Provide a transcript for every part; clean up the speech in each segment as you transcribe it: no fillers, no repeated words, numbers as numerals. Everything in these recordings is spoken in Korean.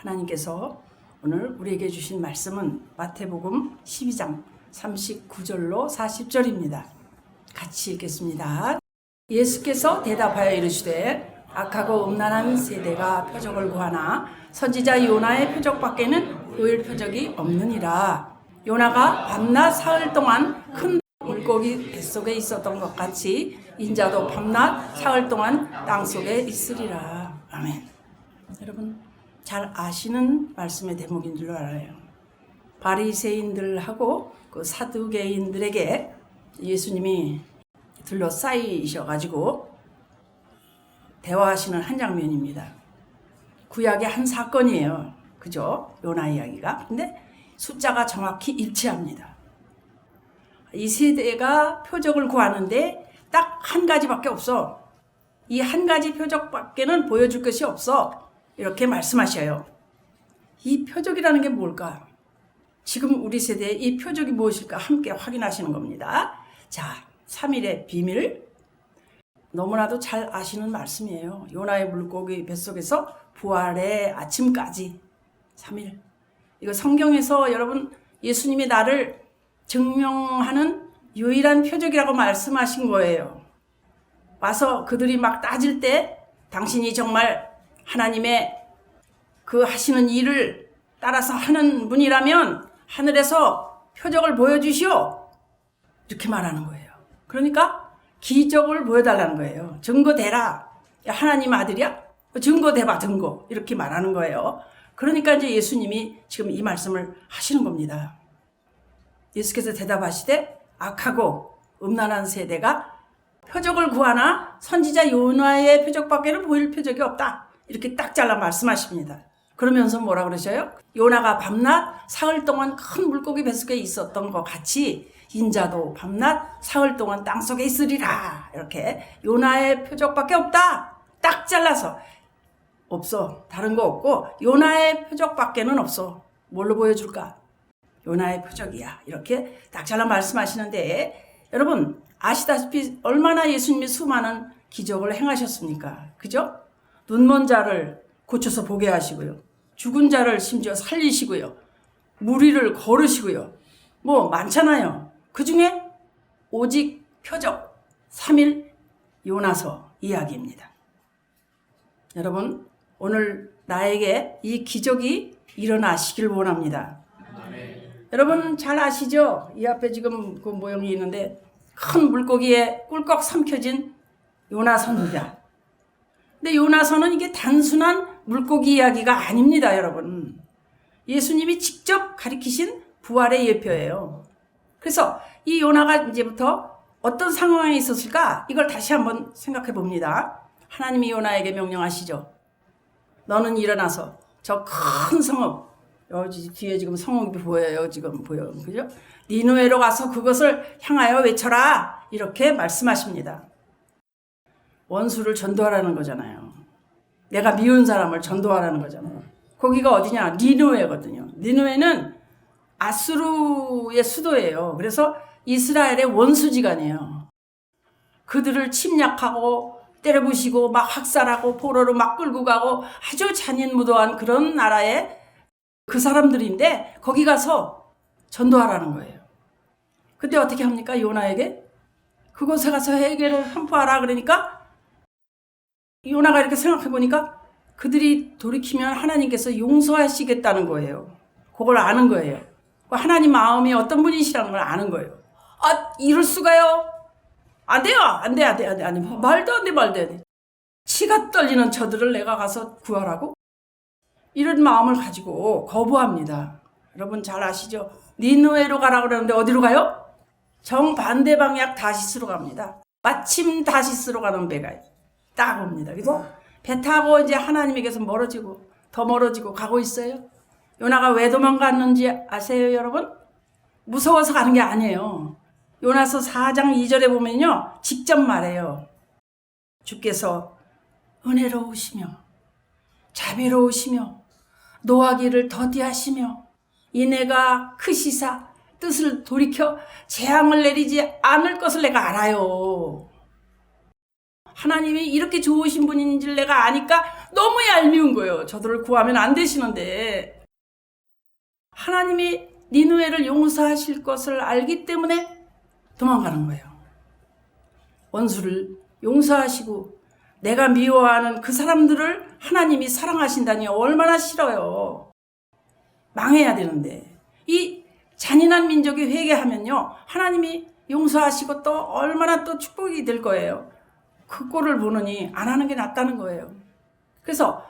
하나님께서 오늘 우리에게 주신 말씀은 마태복음 12장 39절로 40절입니다. 같이 읽겠습니다. 예수께서 대답하여 이르시되 악하고 음란한 세대가 표적을 구하나 선지자 요나의 표적밖에는 보일 표적이 없느니라. 요나가 밤낮 사흘 동안 큰 물고기 뱃속에 있었던 것 같이 인자도 밤낮 사흘 동안 땅속에 있으리라. 아멘. 여러분 잘 아시는 말씀의 대목인 줄 알아요. 바리새인들하고 그 사두개인들에게 예수님이 둘러싸이셔가지고 대화하시는 한 장면입니다. 구약의 한 사건이에요. 그죠? 요나 이야기가. 근데 숫자가 정확히 일치합니다. 이 세대가 표적을 구하는데 딱 한 가지밖에 없어. 이 한 가지 표적밖에는 보여줄 것이 없어. 이렇게 말씀하셔요. 이 표적이라는 게 뭘까? 지금 우리 세대의 이 표적이 무엇일까 함께 확인하시는 겁니다. 자, 3일의 비밀. 너무나도 잘 아시는 말씀이에요. 요나의 물고기 뱃속에서 부활의 아침까지 3일. 이거 성경에서 여러분 예수님이 나를 증명하는 유일한 표적이라고 말씀하신 거예요. 와서 그들이 막 따질 때 당신이 정말 하나님의 그 하시는 일을 따라서 하는 분이라면 하늘에서 표적을 보여주시오. 이렇게 말하는 거예요. 그러니까 기적을 보여달라는 거예요. 증거 대라. 야, 하나님 아들이야? 증거 대봐, 증거. 이렇게 말하는 거예요. 그러니까 이제 예수님이 지금 이 말씀을 하시는 겁니다. 예수께서 대답하시되 악하고 음란한 세대가 표적을 구하나 선지자 요나의 표적밖에는 보일 표적이 없다. 이렇게 딱 잘라 말씀하십니다. 그러면서 뭐라 그러셔요? 요나가 밤낮 사흘 동안 큰 물고기 뱃속에 있었던 것 같이 인자도 밤낮 사흘 동안 땅속에 있으리라. 이렇게 요나의 표적밖에 없다. 딱 잘라서 없어. 다른 거 없고 요나의 표적밖에는 없어. 뭘로 보여줄까? 요나의 표적이야. 이렇게 딱 잘라 말씀하시는데 여러분 아시다시피 얼마나 예수님이 수많은 기적을 행하셨습니까? 그죠? 눈먼 자를 고쳐서 보게 하시고요. 죽은 자를 심지어 살리시고요. 무리를 걸으시고요. 뭐 많잖아요. 그 중에 오직 표적 3일 요나서 이야기입니다. 여러분 오늘 나에게 이 기적이 일어나시길 원합니다. 여러분 잘 아시죠? 이 앞에 지금 그 모형이 있는데 큰 물고기에 꿀꺽 삼켜진 요나서입니다. 근데 요나서는 이게 단순한 물고기 이야기가 아닙니다, 여러분. 예수님이 직접 가리키신 부활의 예표예요. 그래서 이 요나가 이제부터 어떤 상황에 있었을까? 이걸 다시 한번 생각해 봅니다. 하나님이 요나에게 명령하시죠. 너는 일어나서 저 큰 성읍, 여기 뒤에 지금 성읍이 보여요. 지금 보여요. 그죠? 니느웨로 가서 그것을 향하여 외쳐라. 이렇게 말씀하십니다. 원수를 전도하라는 거잖아요. 내가 미운 사람을 전도하라는 거잖아요. 거기가 어디냐? 니느웨거든요. 니느웨는 아수르의 수도예요. 그래서 이스라엘의 원수지간이에요. 그들을 침략하고 때려부시고 막 학살하고 포로로 막 끌고 가고 아주 잔인무도한 그런 나라의 그 사람들인데 거기 가서 전도하라는 거예요. 근데 어떻게 합니까? 요나에게? 그곳에 가서 회개를 선포하라 그러니까 요나가 이렇게 생각해 보니까 그들이 돌이키면 하나님께서 용서하시겠다는 거예요. 그걸 아는 거예요. 하나님 마음이 어떤 분이시라는 걸 아는 거예요. 아, 이럴 수가요? 안 돼요. 안 돼. 말도 안 돼. 치가 떨리는 저들을 내가 가서 구하라고? 이런 마음을 가지고 거부합니다. 여러분 잘 아시죠? 니느웨로 가라 그러는데 어디로 가요? 정반대 방향 다시스로 갑니다. 마침 다시스로 가는 배가 딱 옵니다. 그래서 배 타고 이제 하나님에게서 멀어지고 더 멀어지고 가고 있어요. 요나가 왜 도망갔는지 아세요, 여러분? 무서워서 가는 게 아니에요. 요나서 4장 2절에 보면요. 직접 말해요. 주께서 은혜로우시며 자비로우시며 노하기를 더디하시며 인애가 크시사 뜻을 돌이켜 재앙을 내리지 않을 것을 내가 알아요. 하나님이 이렇게 좋으신 분인 줄 내가 아니까 너무 얄미운 거예요. 저들을 구하면 안 되시는데 하나님이 니느웨를 용서하실 것을 알기 때문에 도망가는 거예요. 원수를 용서하시고 내가 미워하는 그 사람들을 하나님이 사랑하신다니 얼마나 싫어요. 망해야 되는데 이 잔인한 민족이 회개하면요 하나님이 용서하시고 또 얼마나 또 축복이 될 거예요. 그 꼴을 보느니 안 하는 게 낫다는 거예요. 그래서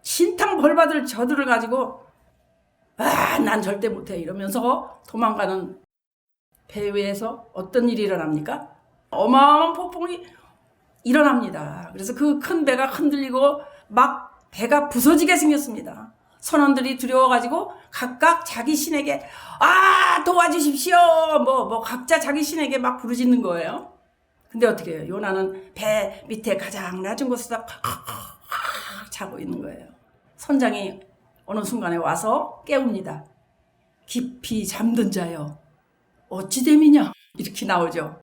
신탕 벌받을 저들을 가지고 난 절대 못해 이러면서 도망가는 배 위에서 어떤 일이 일어납니까? 어마어마한 폭풍이 일어납니다. 그래서 그 큰 배가 흔들리고 막 배가 부서지게 생겼습니다. 선원들이 두려워가지고 각각 자기 신에게 도와주십시오 각자 자기 신에게 막 부르짖는 거예요. 근데 어떻게 해요? 요나는 배 밑에 가장 낮은 곳에서 자고 있는 거예요. 선장이 어느 순간에 와서 깨웁니다. 깊이 잠든 자여 어찌 됨이냐 이렇게 나오죠.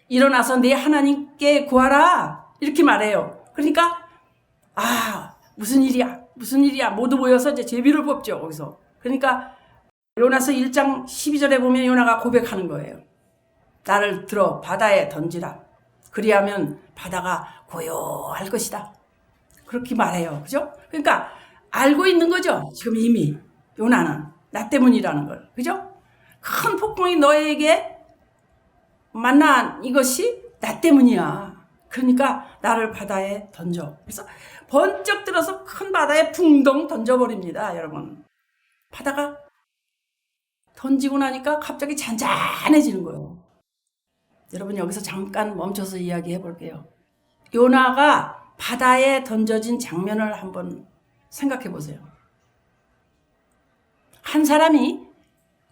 일어나서 내 하나님께 구하라 이렇게 말해요. 그러니까 무슨 일이야 모두 모여서 이제 제비를 뽑죠. 거기서. 그러니까 요나서 1장 12절에 보면 요나가 고백하는 거예요. 나를 들어 바다에 던지라. 그리하면 바다가 고요할 것이다. 그렇게 말해요. 그죠? 그러니까 알고 있는 거죠. 지금 이미 요나는 나 때문이라는 걸. 그죠? 큰 폭풍이 너에게 만난 이것이 나 때문이야. 그러니까 나를 바다에 던져. 그래서 번쩍 들어서 큰 바다에 붕덩 던져버립니다. 여러분. 바다가 던지고 나니까 갑자기 잔잔해지는 거예요. 여러분 여기서 잠깐 멈춰서 이야기해 볼게요. 요나가 바다에 던져진 장면을 한번 생각해 보세요. 한 사람이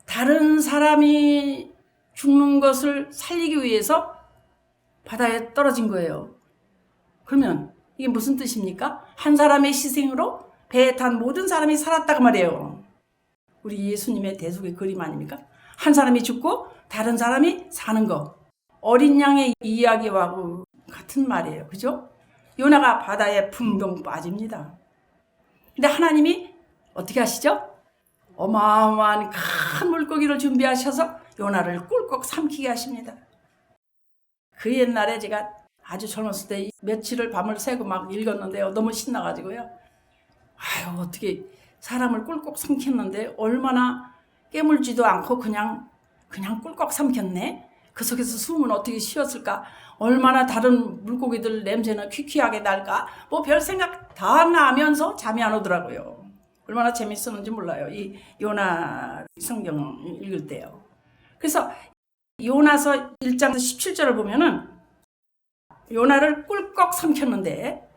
다른 사람이 죽는 것을 살리기 위해서 바다에 떨어진 거예요. 그러면 이게 무슨 뜻입니까? 한 사람의 희생으로 배에 탄 모든 사람이 살았다고 말이에요. 우리 예수님의 대속의 그림 아닙니까? 한 사람이 죽고 다른 사람이 사는 거. 어린 양의 이야기와 같은 말이에요. 그죠? 요나가 바다에 붕덩 빠집니다. 근데 하나님이 어떻게 하시죠? 어마어마한 큰 물고기를 준비하셔서 요나를 꿀꺽 삼키게 하십니다. 그 옛날에 제가 아주 젊었을 때 며칠을 밤을 새고 막 읽었는데요. 너무 신나가지고요. 어떻게 사람을 꿀꺽 삼켰는데 얼마나 깨물지도 않고 그냥 꿀꺽 삼켰네. 그 속에서 숨은 어떻게 쉬었을까? 얼마나 다른 물고기들 냄새는 퀴퀴하게 날까? 별 생각 다 나면서 잠이 안 오더라고요. 얼마나 재밌었는지 몰라요. 이 요나 성경 읽을 때요. 그래서 요나서 1장 17절을 보면은 요나를 꿀꺽 삼켰는데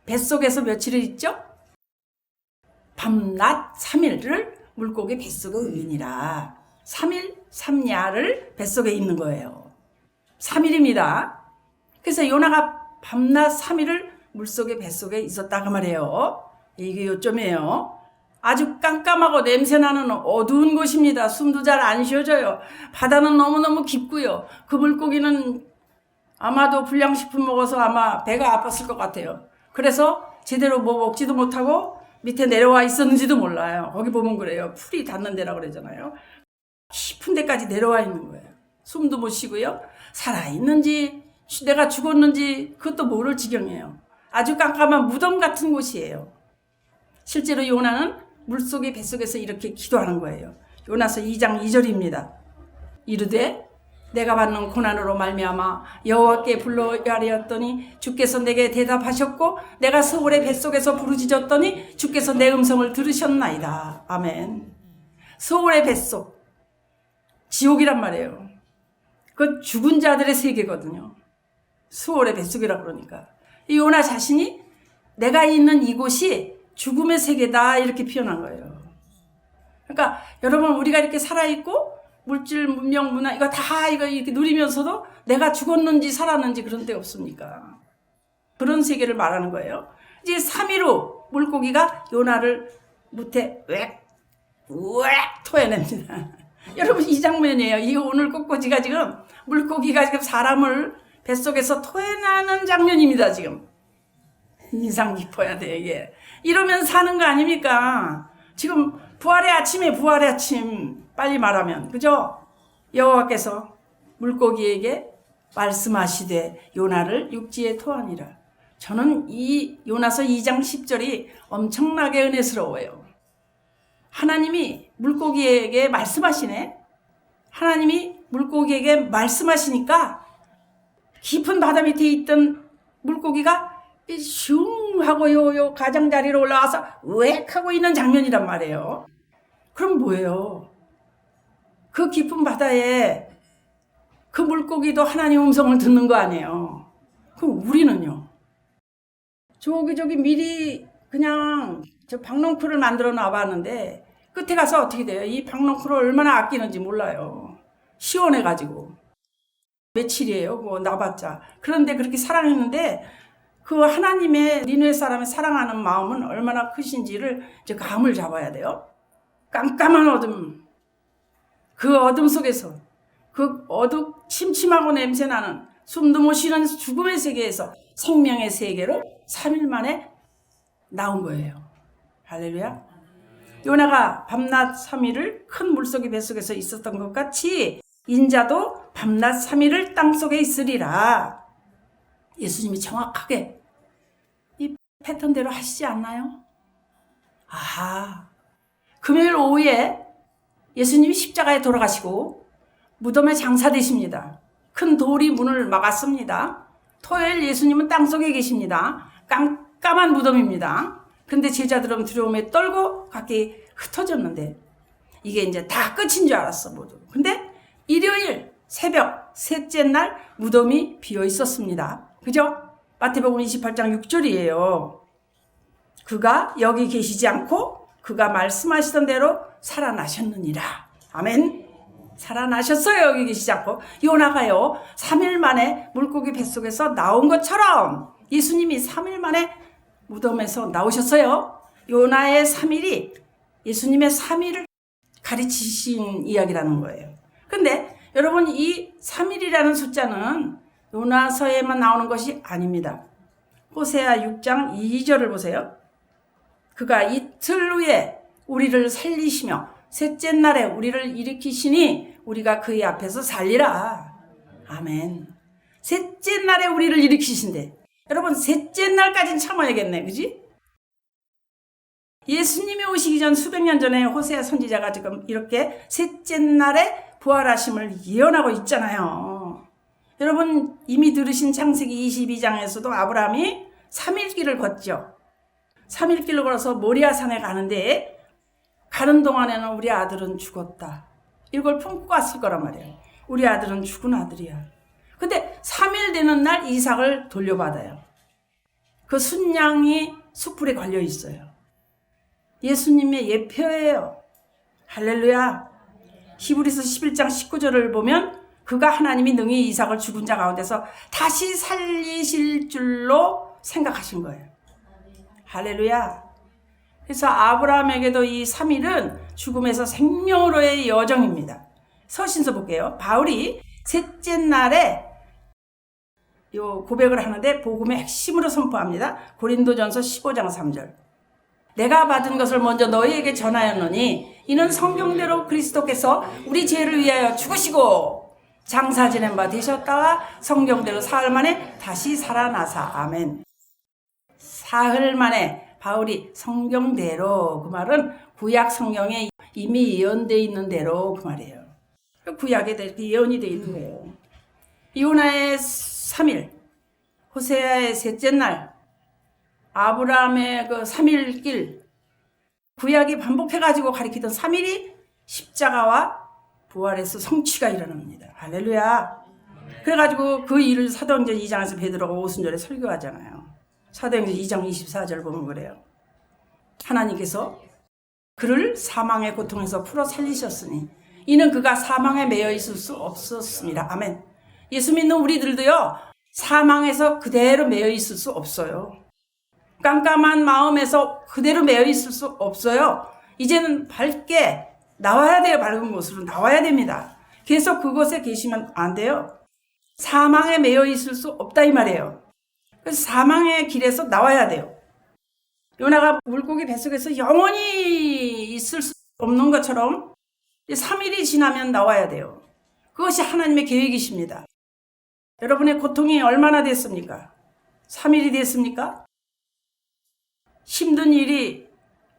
뱃속에서 며칠을 있죠? 밤낮 3일을 물고기 뱃속에 의인이라 3일 3야를 뱃속에 있는 거예요. 3일입니다. 그래서 요나가 밤낮 3일을 물속에 뱃속에 있었다고 말해요. 이게 요점이에요. 아주 깜깜하고 냄새나는 어두운 곳입니다. 숨도 잘 안 쉬어져요. 바다는 너무너무 깊고요. 그 물고기는 아마도 불량식품 먹어서 아마 배가 아팠을 것 같아요. 그래서 제대로 먹지도 못하고 밑에 내려와 있었는지도 몰라요. 거기 보면 그래요. 풀이 닿는 데라고 그러잖아요. 깊은 데까지 내려와 있는 거예요. 숨도 못 쉬고요. 살아있는지 내가 죽었는지 그것도 모를 지경이에요. 아주 깜깜한 무덤 같은 곳이에요. 실제로 요나는 물속의 뱃속에서 이렇게 기도하는 거예요. 요나서 2장 2절입니다. 이르되 내가 받는 고난으로 말미암아 여호와께 불러야리었더니 주께서 내게 대답하셨고 내가 서울의 뱃속에서 부르짖었더니 주께서 내 음성을 들으셨나이다. 아멘. 서울의 뱃속 지옥이란 말이에요. 그 죽은 자들의 세계거든요. 수월의 뱃속이라 그러니까 이 요나 자신이 내가 있는 이곳이 죽음의 세계다 이렇게 표현한 거예요. 그러니까 여러분 우리가 이렇게 살아있고 물질, 문명, 문화 이거 다 이렇게 누리면서도 내가 죽었는지 살았는지 그런 데 없습니까? 그런 세계를 말하는 거예요. 이제 3일 후 물고기가 요나를 무태 우액 토해냅니다. 여러분 이 장면이에요. 이 오늘 꽃꽂이가 지금 물고기가 지금 사람을 뱃속에서 토해나는 장면입니다. 지금 인상 깊어야 돼 이게. 이러면 사는 거 아닙니까? 지금 부활의 아침에 부활의 아침 빨리 말하면 그죠? 여호와께서 물고기에게 말씀하시되 요나를 육지에 토하니라. 저는 이 요나서 2장 10절이 엄청나게 은혜스러워요. 하나님이 물고기에게 말씀하시네. 하나님이 물고기에게 말씀하시니까 깊은 바다 밑에 있던 물고기가 슝 하고 요 가장자리로 올라와서 우엑 하고 있는 장면이란 말이에요. 그럼 뭐예요? 그 깊은 바다에 그 물고기도 하나님 음성을 듣는 거 아니에요. 그럼 우리는요? 저기 미리 그냥 저 박넝쿨을 만들어 놔봤는데 끝에 가서 어떻게 돼요? 이 박넝쿨을 얼마나 아끼는지 몰라요. 시원해가지고. 며칠이에요? 그거 놔봤자. 그런데 그렇게 사랑했는데 그 하나님의 니느웨 사람의 사랑하는 마음은 얼마나 크신지를 이제 감을 잡아야 돼요. 깜깜한 어둠. 그 어둠 속에서 그 침침하고 냄새나는 숨도 못 쉬는 죽음의 세계에서 생명의 세계로 3일 만에 나온 거예요. 할렐루야. 요나가 밤낮 3일을 큰 물속의 뱃속에서 있었던 것 같이 인자도 밤낮 3일을 땅속에 있으리라. 예수님이 정확하게 이 패턴대로 하시지 않나요? 금요일 오후에 예수님이 십자가에 돌아가시고 무덤에 장사되십니다. 큰 돌이 문을 막았습니다. 토요일 예수님은 땅속에 계십니다. 깜깜한 무덤입니다. 근데 제자들은 두려움에 떨고 각기 흩어졌는데 이게 이제 다 끝인 줄 알았어 모두. 근데 일요일 새벽 셋째 날 무덤이 비어 있었습니다. 그죠? 마태복음 28장 6절이에요. 그가 여기 계시지 않고 그가 말씀하시던 대로 살아나셨느니라. 아멘. 살아나셨어요. 여기 계시지 않고. 요나가요 3일 만에 물고기 뱃속에서 나온 것처럼 예수님이 3일 만에 무덤에서 나오셨어요. 요나의 3일이 예수님의 3일을 가르치신 이야기라는 거예요. 근데 여러분 이 3일이라는 숫자는 요나서에만 나오는 것이 아닙니다. 호세아 6장 2절을 보세요. 그가 이틀 후에 우리를 살리시며 셋째 날에 우리를 일으키시니 우리가 그의 앞에서 살리라. 아멘. 셋째 날에 우리를 일으키신대. 여러분 셋째 날까지는 참아야겠네. 그지? 예수님이 오시기 전 수백 년 전에 호세아 선지자가 지금 이렇게 셋째 날에 부활하심을 예언하고 있잖아요. 여러분 이미 들으신 창세기 22장에서도 아브라함이 3일 길을 걷죠. 3일 길을 걸어서 모리아산에 가는데 가는 동안에는 우리 아들은 죽었다. 이걸 품고 갔을 거란 말이에요. 우리 아들은 죽은 아들이야. 근데 3일 되는 날 이삭을 돌려받아요. 그 순양이 숯불에 걸려 있어요. 예수님의 예표예요. 할렐루야. 히브리서 11장 19절을 보면 그가 하나님이 능히 이삭을 죽은 자 가운데서 다시 살리실 줄로 생각하신 거예요. 할렐루야. 그래서 아브라함에게도 이 3일은 죽음에서 생명으로의 여정입니다. 서신서 볼게요. 바울이 셋째 날에 요 고백을 하는데 복음의 핵심으로 선포합니다. 고린도전서 15장 3절. 내가 받은 것을 먼저 너희에게 전하였노니 이는 성경대로 그리스도께서 우리 죄를 위하여 죽으시고 장사 지낸 바 되셨다가 성경대로 사흘 만에 다시 살아나사. 아멘. 사흘 만에 바울이 성경대로, 그 말은 구약 성경에 이미 예언되어 있는 대로 그 말이에요. 구약에 이렇게 예언이 되어 있는 거예요. 요나의 3일, 호세아의 셋째 날, 아브라함의 그 3일 길, 구약이 반복해가지고 가리키던 3일이 십자가와 부활에서 성취가 일어납니다. 할렐루야. 그래가지고 그 일을 사도행전 2장에서 베드로가 오순절에 설교하잖아요. 사도행전 2장 24절 보면 그래요. 하나님께서 그를 사망의 고통에서 풀어 살리셨으니 이는 그가 사망에 매여 있을 수 없었습니다. 아멘. 예수 믿는 우리들도요, 사망에서 그대로 매여 있을 수 없어요. 깜깜한 마음에서 그대로 매여 있을 수 없어요. 이제는 밝게 나와야 돼요. 밝은 곳으로 나와야 됩니다. 계속 그곳에 계시면 안 돼요. 사망에 매여 있을 수 없다 이 말이에요. 그래서 사망의 길에서 나와야 돼요. 요나가 물고기 뱃속에서 영원히 있을 수 없는 것처럼 3일이 지나면 나와야 돼요. 그것이 하나님의 계획이십니다. 여러분의 고통이 얼마나 됐습니까? 3일이 됐습니까? 힘든 일이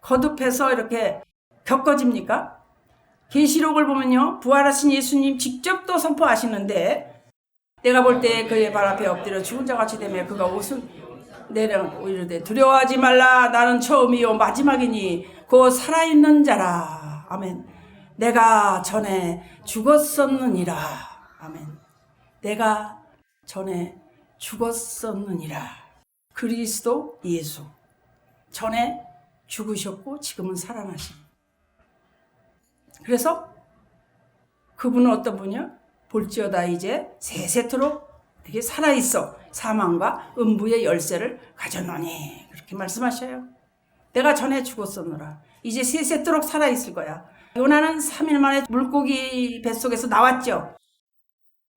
거듭해서 이렇게 겪어집니까? 계시록을 보면요, 부활하신 예수님 직접 또 선포하시는데, 내가 볼 때 그의 발 앞에 엎드려 죽은 자 같이 되며 그가 옷을 내려 이르되 두려워하지 말라 나는 처음이요 마지막이니 곧 살아있는 자라. 아멘. 내가 전에 죽었었느니라. 아멘. 내가 전에 죽었었느니라. 그리스도 예수. 전에 죽으셨고 지금은 살아나신. 그래서 그분은 어떤 분이요? 볼지어다 이제 세세토록 이렇게 살아있어 사망과 음부의 열쇠를 가졌노니 그렇게 말씀하셔요. 내가 전에 죽었었노라. 이제 세세토록 살아있을 거야. 요나는 3일 만에 물고기 뱃속에서 나왔죠.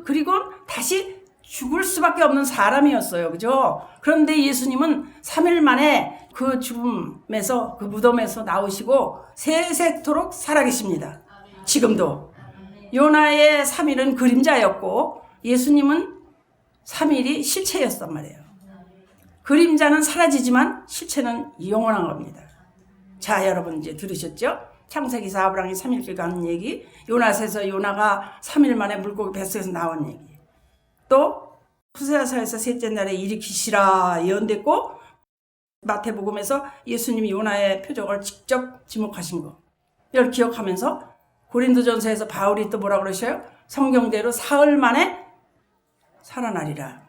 그리고 다시 죽을 수밖에 없는 사람이었어요. 그죠? 그런데 예수님은 3일 만에 그 죽음에서 그 무덤에서 나오시고 세세토록 살아계십니다. 지금도. 요나의 3일은 그림자였고 예수님은 3일이 실체였단 말이에요. 그림자는 사라지지만 실체는 영원한 겁니다. 자, 여러분 이제 들으셨죠? 창세기 4부랑이 3일길 가는 얘기, 요나서에서 요나가 3일 만에 물고기 뱃속에서 나온 얘기, 또 호세아서에서 셋째 날에 일으키시라 예언됐고 마태복음에서 예수님이 요나의 표적을 직접 지목하신 거, 이걸 기억하면서 고린도전서에서 바울이 또 뭐라 그러셔요? 성경대로 사흘 만에 살아나리라.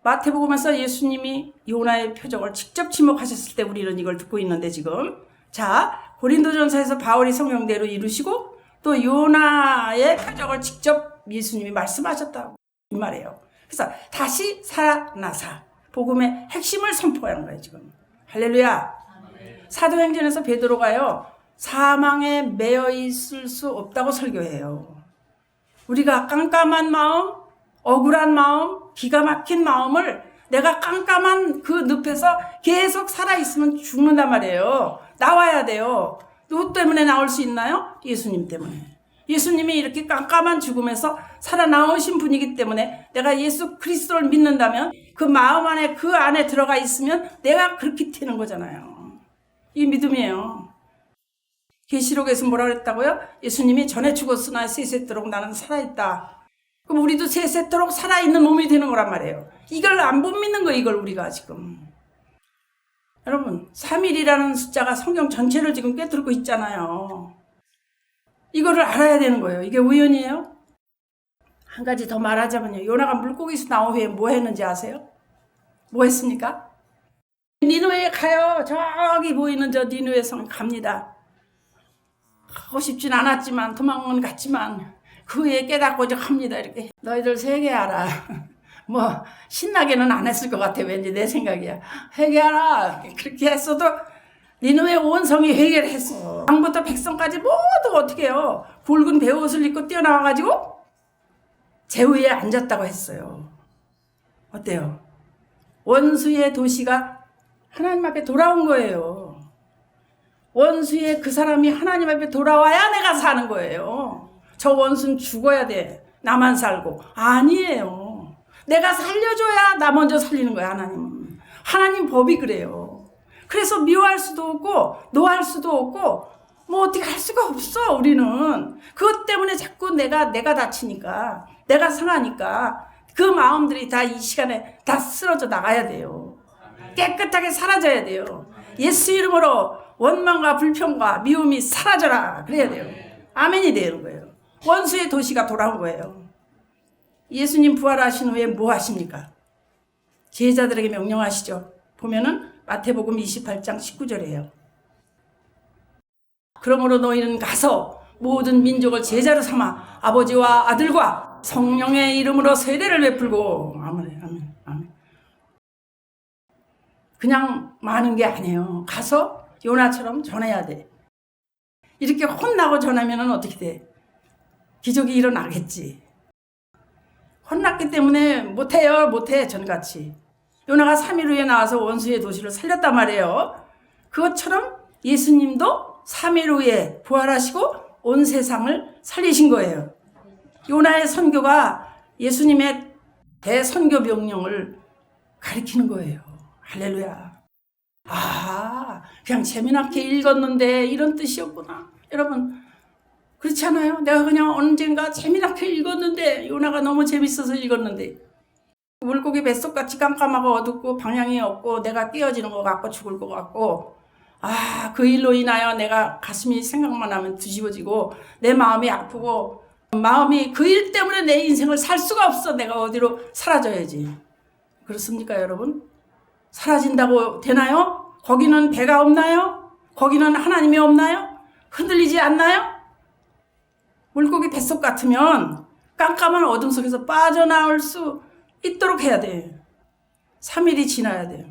마태복음에서 예수님이 요나의 표적을 직접 지목하셨을 때 우리는 이걸 듣고 있는데 지금 자, 고린도전서에서 바울이 성경대로 이루시고 또 요나의 표적을 직접 예수님이 말씀하셨다고 이 말이에요. 그래서 다시 살아나사 복음의 핵심을 선포하는 거예요 지금. 할렐루야. 사도행전에서 베드로가요 사망에 매여 있을 수 없다고 설교해요. 우리가 깜깜한 마음, 억울한 마음, 기가 막힌 마음을 내가 깜깜한 그 늪에서 계속 살아있으면 죽는단 말이에요. 나와야 돼요. 누구 때문에 나올 수 있나요? 예수님 때문에. 예수님이 이렇게 깜깜한 죽음에서 살아나오신 분이기 때문에 내가 예수 그리스도를 믿는다면 그 마음 안에 그 안에 들어가 있으면 내가 그렇게 되는 거잖아요. 이 믿음이에요. 계시록에서 뭐라 그랬다고요? 예수님이 전에 죽었으나 세세토록 나는 살아있다. 그럼 우리도 세세토록 살아있는 몸이 되는 거란 말이에요. 이걸 안 못 믿는 거예요. 이걸 우리가 지금. 여러분 3일이라는 숫자가 성경 전체를 지금 꿰뚫고 있잖아요. 이거를 알아야 되는 거예요. 이게 우연이에요? 한 가지 더 말하자면요. 요나가 물고기에서 나온 후에 뭐 했는지 아세요? 뭐 했습니까? 니느웨에 가요. 저기 보이는 저 니느웨 성 갑니다. 가고 싶진 않았지만 도망은 갔지만 그 후에 깨닫고 이제 갑니다. 이렇게 너희들 회개하라. 뭐 신나게는 안 했을 것 같아. 왠지 내 생각이야. 회개하라. 그렇게 했어도 니느웨 온 성이 회개를 했어. 왕부터 백성까지 모두 어떻게 해요? 굵은 베옷을 입고 뛰어나와가지고 제위에 앉았다고 했어요. 어때요? 원수의 도시가 하나님 앞에 돌아온 거예요. 원수의 그 사람이 하나님 앞에 돌아와야 내가 사는 거예요. 저 원수는 죽어야 돼. 나만 살고. 아니에요. 내가 살려줘야 나 먼저 살리는 거야, 하나님은. 하나님 법이 그래요. 그래서 미워할 수도 없고 노할 수도 없고 뭐 어떻게 할 수가 없어. 우리는 그것 때문에 자꾸 내가 다치니까 내가 상하니까 그 마음들이 다 이 시간에 다 쓰러져 나가야 돼요. 깨끗하게 사라져야 돼요. 예수 이름으로 원망과 불평과 미움이 사라져라 그래야 돼요. 아멘이 되는 거예요. 원수의 도시가 돌아온 거예요. 예수님 부활하신 후에 뭐 하십니까? 제자들에게 명령하시죠. 보면은 마태복음 28장 19절이에요. 그러므로 너희는 가서 모든 민족을 제자로 삼아 아버지와 아들과 성령의 이름으로 세례를 베풀고 아멘, 아멘, 아멘. 그냥 많은 게 아니에요. 가서 요나처럼 전해야 돼. 이렇게 혼나고 전하면 어떻게 돼? 기적이 일어나겠지. 혼났기 때문에 못해 전같이. 요나가 3일 후에 나와서 원수의 도시를 살렸단 말이에요. 그것처럼 예수님도 3일 후에 부활하시고 온 세상을 살리신 거예요. 요나의 선교가 예수님의 대선교 명령을 가리키는 거예요. 할렐루야. 그냥 재미나게 읽었는데 이런 뜻이었구나. 여러분 그렇지 않아요? 내가 그냥 언젠가 재미나게 읽었는데, 요나가 너무 재밌어서 읽었는데, 물고기 뱃속같이 깜깜하고 어둡고 방향이 없고 내가 깨어지는 것 같고 죽을 것 같고, 그 일로 인하여 내가 가슴이 생각만 하면 뒤집어지고 내 마음이 아프고, 마음이 그 일 때문에 내 인생을 살 수가 없어. 내가 어디로 사라져야지. 그렇습니까 여러분? 사라진다고 되나요? 거기는 배가 없나요? 거기는 하나님이 없나요? 흔들리지 않나요? 물고기 뱃속 같으면 깜깜한 어둠 속에서 빠져나올 수 있도록 해야 돼. 3일이 지나야 돼요.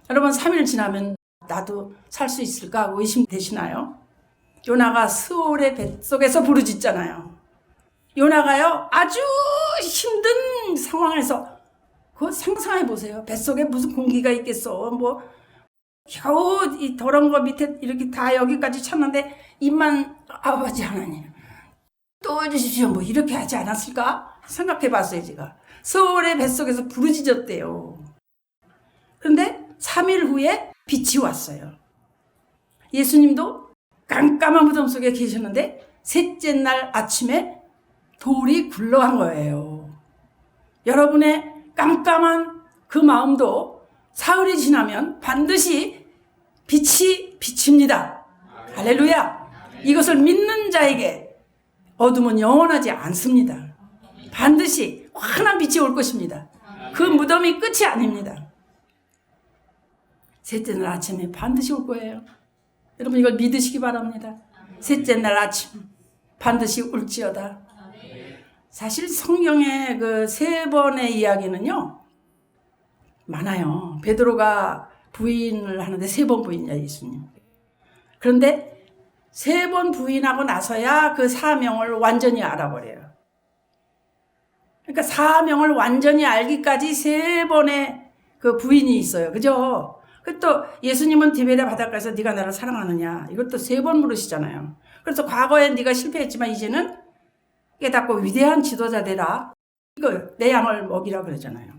여러분 3일 지나면 나도 살 수 있을까 의심되시나요? 요나가 스올의 뱃속에서 부르짖잖아요. 요나가요 아주 힘든 상황에서, 그거 상상해 보세요. 뱃속에 무슨 공기가 있겠어. 겨우 이 더러운 거 밑에 이렇게 다 여기까지 찼는데 입만 아버지 하나님 또 해주십시오 이렇게 하지 않았을까 생각해 봤어요. 제가 스올의 뱃속에서 부르짖었대요. 그런데 3일 후에 빛이 왔어요. 예수님도 깜깜한 무덤 속에 계셨는데 셋째 날 아침에 돌이 굴러간 거예요. 여러분의 깜깜한 그 마음도 사흘이 지나면 반드시 빛이 비칩니다. 할렐루야. 이것을 믿는 자에게 어둠은 영원하지 않습니다. 반드시 환한 빛이 올 것입니다. 그 무덤이 끝이 아닙니다. 셋째 날 아침에 반드시 올 거예요. 여러분 이걸 믿으시기 바랍니다. 셋째 날 아침 반드시 올지어다. 사실 성경의 그 3번의 이야기는요 많아요. 베드로가 부인을 하는데 3번 부인이야 예수님. 그런데 3번 부인하고 나서야 그 사명을 완전히 알아버려요. 그러니까 사명을 완전히 알기까지 3번의 그 부인이 있어요. 그죠? 또 예수님은 디베랴 바닷가에서 네가 나를 사랑하느냐 이것도 3번 물으시잖아요. 그래서 과거에 네가 실패했지만 이제는 깨닫고 위대한 지도자 되라. 이거 내 양을 먹이라 그러잖아요.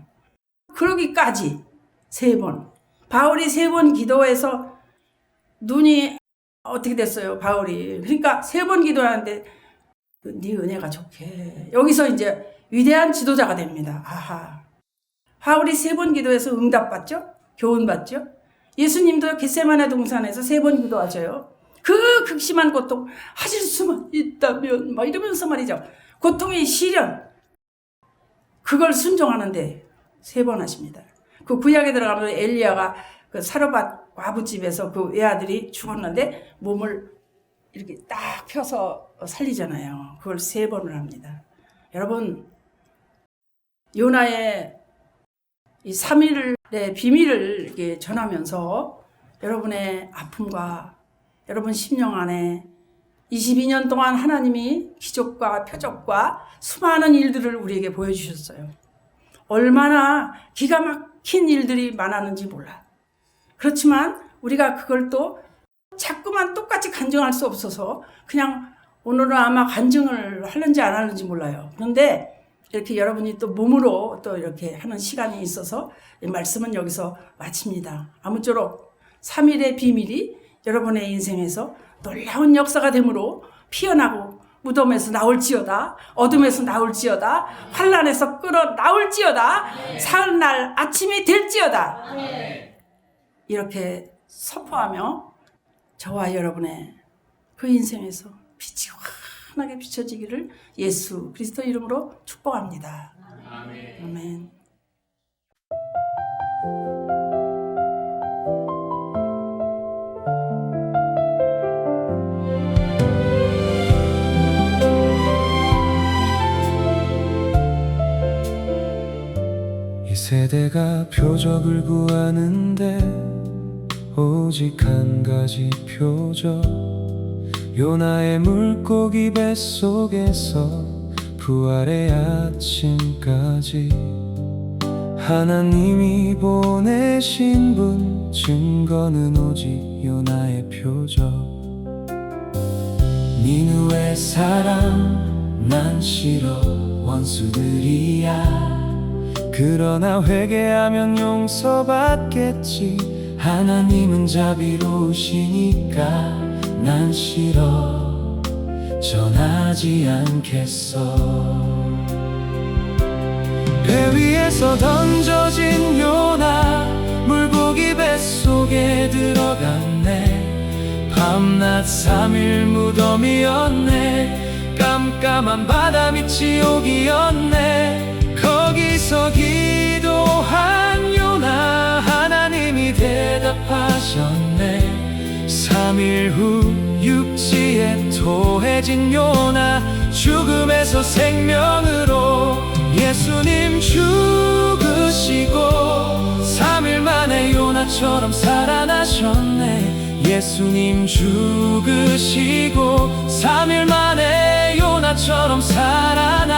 그러기까지 3번. 바울이 3번 기도해서 눈이 어떻게 됐어요? 바울이. 그러니까 3번 기도하는데 네 은혜가 좋게. 여기서 이제 위대한 지도자가 됩니다. 바울이 3번 기도해서 응답받죠? 교훈받죠? 예수님도 겟세마네 동산에서 3번 기도하셔요. 그 극심한 고통 하실 수만 있다면 이러면서 말이죠. 고통의 시련 그걸 순종하는데 3번 하십니다. 그 구약에 들어가면 엘리야가 그 사르밧 과부집에서 그 외아들이 죽었는데 몸을 이렇게 딱 펴서 살리잖아요. 그걸 3번을 합니다. 여러분 요나의 이 3일의 비밀을 이렇게 전하면서 여러분의 아픔과 여러분 심령 안에 22년 동안 하나님이 기적과 표적과 수많은 일들을 우리에게 보여주셨어요. 얼마나 기가 막힌 일들이 많았는지 몰라. 그렇지만 우리가 그걸 또 자꾸만 똑같이 간증할 수 없어서 그냥 오늘은 아마 간증을 하는지 안 하는지 몰라요. 그런데 이렇게 여러분이 또 몸으로 또 이렇게 하는 시간이 있어서 이 말씀은 여기서 마칩니다. 아무쪼록 3일의 비밀이 여러분의 인생에서 놀라운 역사가 되므로 피어나고 무덤에서 나올지어다, 어둠에서 나올지어다, 환난에서 끌어 나올지어다, 사흘날 아침이 될지어다. 이렇게 선포하며 저와 여러분의 그 인생에서 빛이 환하게 비춰지기를 예수 그리스도 이름으로 축복합니다. 아멘. 이 세대가 표적을 구하는데 오직 한 가지 표적 요나의 물고기 뱃속에서 부활의 아침까지 하나님이 보내신 분 증거는 오직 요나의 표적. 니느웨 사람 난 싫어 원수들이야. 그러나 회개하면 용서받겠지. 하나님은 자비로우시니까 난 싫어 전하지 않겠어. 배 위에서 던져진 요나 물고기 뱃속에 들어갔네. 밤낮 3일 무덤이었네. 깜깜한 바다 밑 지옥이었네. 거기서 기도한 요나 하나님이 대답하셨네. 3일 후 육지에 토해진 요나 죽음에서 생명으로 예수님 죽으시고 3일 만에 요나처럼 살아나셨네. 예수님 죽으시고 3일 만에 요나처럼 살아나셨네.